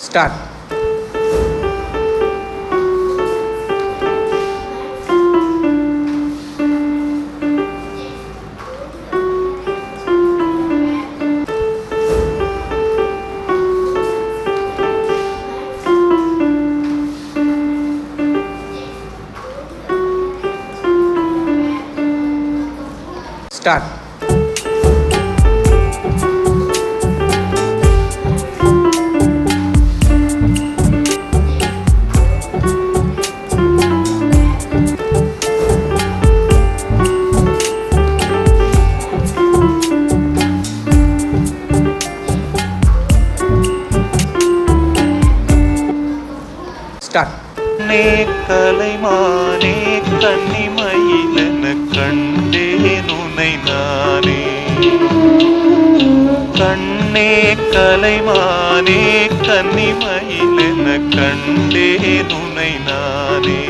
Start. Start. Start. கண்ணே கலைமானே கன்னிமயிலென கண்டேன் உனை நானே. கண்ணே கலைமானே கன்னிமயிலென கண்டேன் உனை நானே.